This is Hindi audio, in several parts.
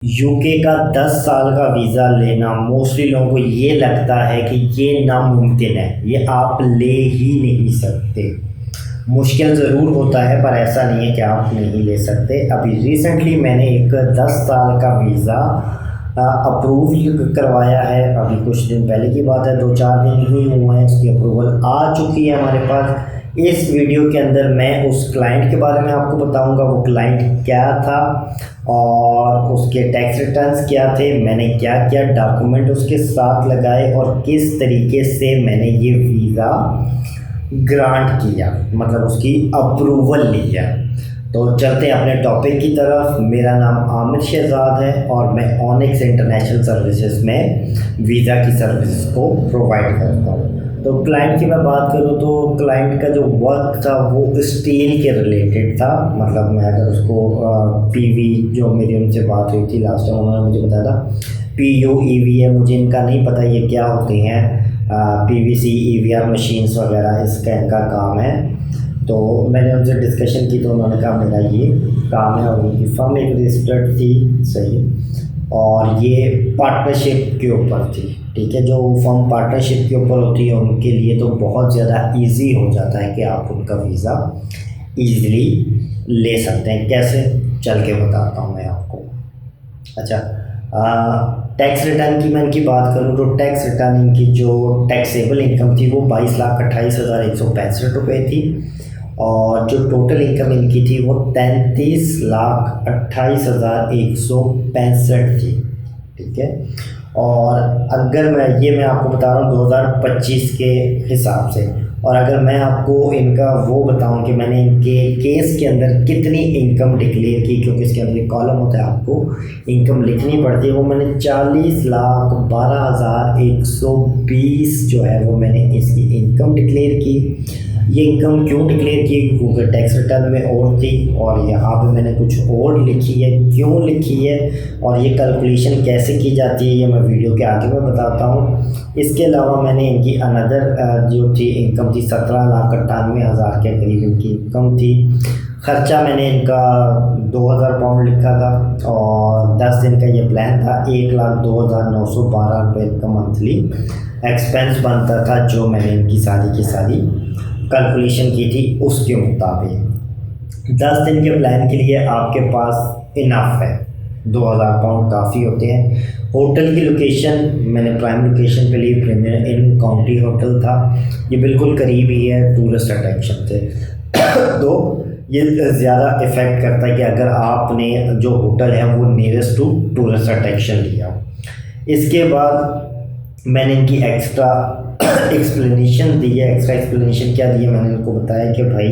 यूके का 10 साल का वीज़ा लेना मोस्टली लोगों को ये लगता है कि ये नामुमकिन है, ये आप ले ही नहीं सकते। मुश्किल ज़रूर होता है पर ऐसा नहीं है कि आप नहीं ले सकते। अभी रिसेंटली मैंने एक 10 साल का वीज़ा अप्रूव करवाया है। अभी कुछ दिन पहले की बात है, 2-4 दिन ही हुए हैं, इसकी अप्रूवल आ चुकी है हमारे पास। इस वीडियो के अंदर मैं उस क्लाइंट के बारे में आपको बताऊंगा, वो क्लाइंट क्या था और उसके टैक्स रिटर्न्स क्या थे, मैंने क्या क्या डॉक्यूमेंट उसके साथ लगाए और किस तरीके से मैंने ये वीज़ा ग्रांट किया, मतलब उसकी अप्रूवल लिया। तो चलते हैं अपने टॉपिक की तरफ। मेरा नाम आमिर शहजाद है और मैं ऑनिक्स इंटरनेशनल सर्विसेज में वीज़ा की सर्विस को प्रोवाइड करता हूँ। तो क्लाइंट की मैं बात करूँ तो क्लाइंट का जो वर्क था वो स्टील के रिलेटेड था। मतलब मैं अगर उसको पीवी, जो मेरी उनसे बात हुई थी लास्ट टाइम, उन्होंने मुझे बताया था PUEV है, मुझे इनका नहीं पता ये क्या होते हैं। PVC EVR मशीन्स वगैरह इसका इनका काम है। तो मैंने उनसे डिस्कशन की तो उन्होंने कहा मेरा ये काम है और उनकी फर्म एक रजिस्टर्ड थी, सही, और ये पार्टनरशिप के ऊपर थी। ठीक है, जो फर्म पार्टनरशिप के ऊपर होती है उनके लिए तो बहुत ज़्यादा इजी हो जाता है कि आप उनका वीज़ा इजीली ले सकते हैं। कैसे, चल के बताता हूँ मैं आपको। अच्छा, टैक्स रिटर्न की मैं इनकी बात करूँ तो टैक्स रिटर्न इनकी जो टैक्सेबल इनकम थी वो 22,28,165 रुपये थी और जो टोटल इनकम इनकी थी वो 33,28,165 थी। ठीक है, और अगर मैं आपको बता रहा हूँ 2025 के हिसाब से, और अगर मैं आपको इनका वो बताऊं कि मैंने इनके केस के अंदर कितनी इनकम डिक्लेयर की, क्योंकि इसके अंदर एक कॉलम होता है, आपको इनकम लिखनी पड़ती है, वो मैंने 40,12,120 जो है वो मैंने इसकी इनकम डिक्लेयर की। ये इनकम क्यों डिक्लेयर की, क्योंकि टैक्स रिटर्न में और थी और यहाँ पे मैंने कुछ और लिखी है। क्यों लिखी है और ये कैलकुलेशन कैसे की जाती है ये मैं वीडियो के आगे में बताता हूँ। इसके अलावा मैंने इनकी अनदर जो थी इनकम थी 17,98,000 के करीब इनकी इनकम थी। ख़र्चा मैंने इनका 2,000 पाउंड लिखा था और 10 दिन का ये प्लान था। 1,02,912 रुपये इनका मंथली एक्सपेंस बनता था, जो मैंने इनकी सारी की सारी कैलकुलेशन की थी उसके मुताबिक। 10 दिन के प्लान के लिए आपके पास इनफ है, 2,000 पाउंड काफ़ी होते हैं। होटल की लोकेशन मैंने प्राइम लोकेशन पे ली, प्रीमियर इन काउंटी होटल था, ये बिल्कुल करीब ही है टूरिस्ट अट्रैक्शन से। तो ये ज़्यादा इफ़ेक्ट करता है कि अगर आपने जो होटल है वो नियरेस्ट टू टूरिस्ट अट्रैक्शन लिया। इसके बाद मैंने इनकी एक्स्ट्रा एक्सप्लेनेशन दी है। एक्स्ट्रा एक्सप्लेनेशन क्या दी है, मैंने उनको बताया कि भाई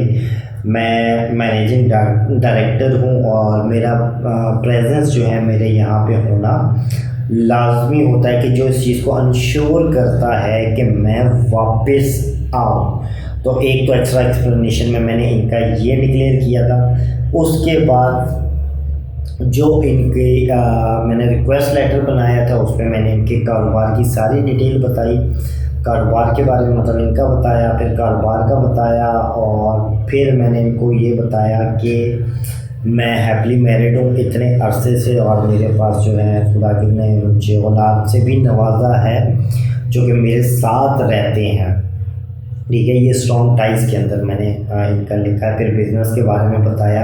मैं मैनेजिंग डायरेक्टर हूँ और मेरा प्रेजेंस जो है मेरे यहाँ पे होना लाजमी होता है कि जो इस चीज़ को इंश्योर करता है कि मैं वापस आऊँ। तो एक तो एक्स्ट्रा एक्सप्लेनेशन में मैंने इनका ये डिक्लेयर किया था। उसके बाद जो इनके मैंने रिक्वेस्ट लेटर बनाया था उस पर मैंने इनके कारोबार की सारी डिटेल बताई, कारोबार के बारे में मतलब इनका बताया, फिर कारोबार का बताया, और फिर मैंने इनको ये बताया कि मैं हैप्पीली मैरिड हूँ इतने अरसे से और मेरे पास जो है खुदा की ने मुझे औलाद से भी नवाजा है जो कि मेरे साथ रहते हैं। ठीक है, ये स्ट्रॉन्ग टाइज के अंदर मैंने इनका लिखा है। फिर बिज़नेस के बारे में बताया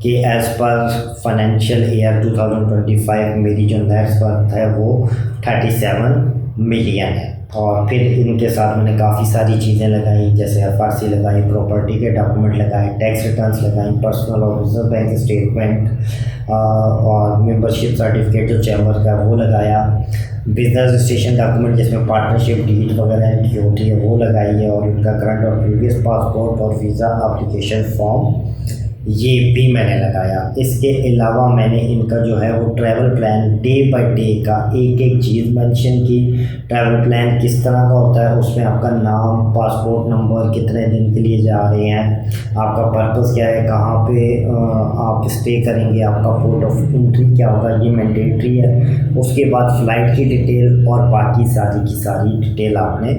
कि एज़ पर फाइनेंशियल ईयर 2025 मेरी जो नेट वर्थ है वो 37 मिलियन है। और फिर इनके साथ मैंने काफ़ी सारी चीज़ें लगाई, जैसे FRC लगाई, प्रॉपर्टी के डॉक्यूमेंट लगाए, टैक्स रिटर्न्स लगाई, पर्सनल और रिजर्व बैंक स्टेटमेंट और मेंबरशिप सर्टिफिकेट जो चैम्बर का वो लगाया, बिजनेस रजिस्ट्रेशन डॉक्यूमेंट जिसमें पार्टनरशिप डीड वगैरह इनकी होती है वो लगाई है, और इनका करंट और प्रीवियस पासपोर्ट और वीज़ा एप्लीकेशन फॉर्म ये भी मैंने लगाया। इसके अलावा मैंने इनका जो है वो travel plan day by day का एक एक चीज़ मेंशन की। ट्रैवल प्लान किस तरह का होता है, उसमें आपका नाम, पासपोर्ट नंबर, कितने दिन के लिए जा रहे हैं, आपका पर्पस क्या है, कहाँ पे आप स्टे करेंगे, आपका पोर्ट ऑफ एंट्री क्या होगा, ये मैंडेटरी है। उसके बाद फ़्लाइट की डिटेल और बाकी सारी की सारी डिटेल आपने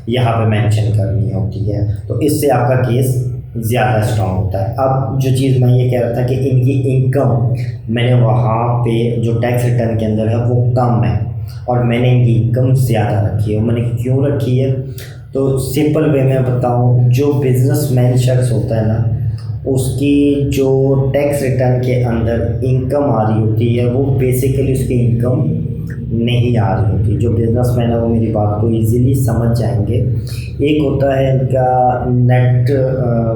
यहाँ पे मेंशन करनी होती है। तो इससे आपका केस ज़्यादा स्ट्रॉन्ग होता है। अब जो चीज़ मैं ये कह रहा था कि इनकी इनकम मैंने वहाँ पे जो टैक्स रिटर्न के अंदर है वो कम है और मैंने इनकी इनकम ज़्यादा रखी है। मैंने क्यों रखी है, तो सिंपल वे में बताऊँ, जो बिजनेसमैन शख्स होता है ना, उसकी जो टैक्स रिटर्न के अंदर इनकम आ रही होती है वो बेसिकली उसकी इनकम नहीं आ रही होती। जो बिजनेसमैन है वो मेरी बात को इजीली समझ जाएंगे। एक होता है इनका नेट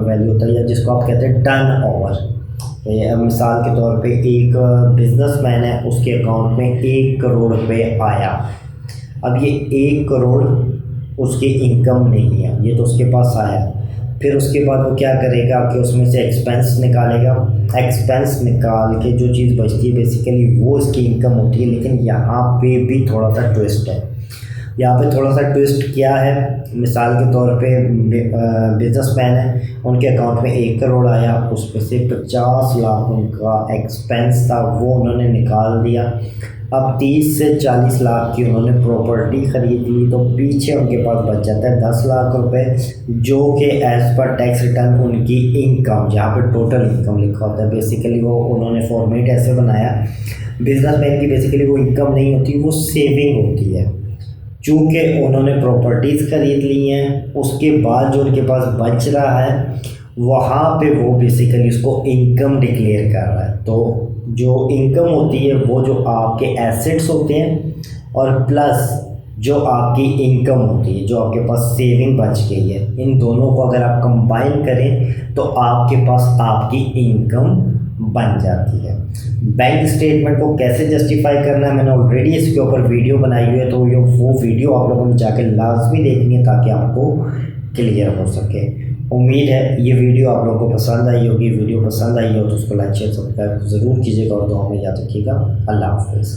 वैल्यू होता है, या जिसको आप कहते हैं टर्न ओवर। मिसाल के तौर पे एक बिजनेसमैन है, उसके अकाउंट में 1 करोड़ रुपए आया। अब ये 1 करोड़ उसकी इनकम नहीं है, ये तो उसके पास आया। फिर उसके बाद वो क्या करेगा कि उसमें से एक्सपेंस निकालेगा। एक्सपेंस निकाल के जो चीज़ बचती है बेसिकली वो इसकी इनकम होती है। लेकिन यहाँ पे भी थोड़ा सा ट्विस्ट है। यहाँ पे थोड़ा सा ट्विस्ट क्या है, मिसाल के तौर पे बिजनेसमैन है, उनके अकाउंट में 1 करोड़ आया, उसमें से 50 लाख उनका एक्सपेंस था, वो उन्होंने निकाल दिया। अब 30 से 40 लाख की उन्होंने प्रॉपर्टी ख़रीद ली, तो पीछे उनके पास बच जाता है 10 लाख रुपए, जो कि एज़ पर टैक्स रिटर्न उनकी इनकम, जहाँ पे टोटल इनकम लिखा होता है। बेसिकली वो उन्होंने फॉर्मेट ऐसे बनाया, बिजनेसमैन की बेसिकली वो इनकम नहीं होती, वो सेविंग होती है। चूँकि उन्होंने प्रॉपर्टीज़ ख़रीद ली हैं, उसके बाद जो उनके पास बच रहा है वहाँ पे वो बेसिकली उसको इनकम डिक्लेयर कर रहा है। तो जो इनकम होती है वो जो आपके एसेट्स होते हैं और प्लस जो आपकी इनकम होती है, जो आपके पास सेविंग बच गई है, इन दोनों को अगर आप कंबाइन करें तो आपके पास आपकी इनकम बन जाती है। बैंक स्टेटमेंट को कैसे जस्टिफाई करना है मैंने ऑलरेडी इसके ऊपर वीडियो बनाई हुई है, तो वो वीडियो आप लोगों ने जाके लाजमी देखनी है ताकि आपको क्लियर हो सके। उम्मीद है ये वीडियो आप लोगों को पसंद आई होगी। वीडियो पसंद आई हो तो उसको लाइक शेयर सब्सक्राइब ज़रूर कीजिएगा और दुआ में याद रखिएगा। अल्लाह हाफ़िज़।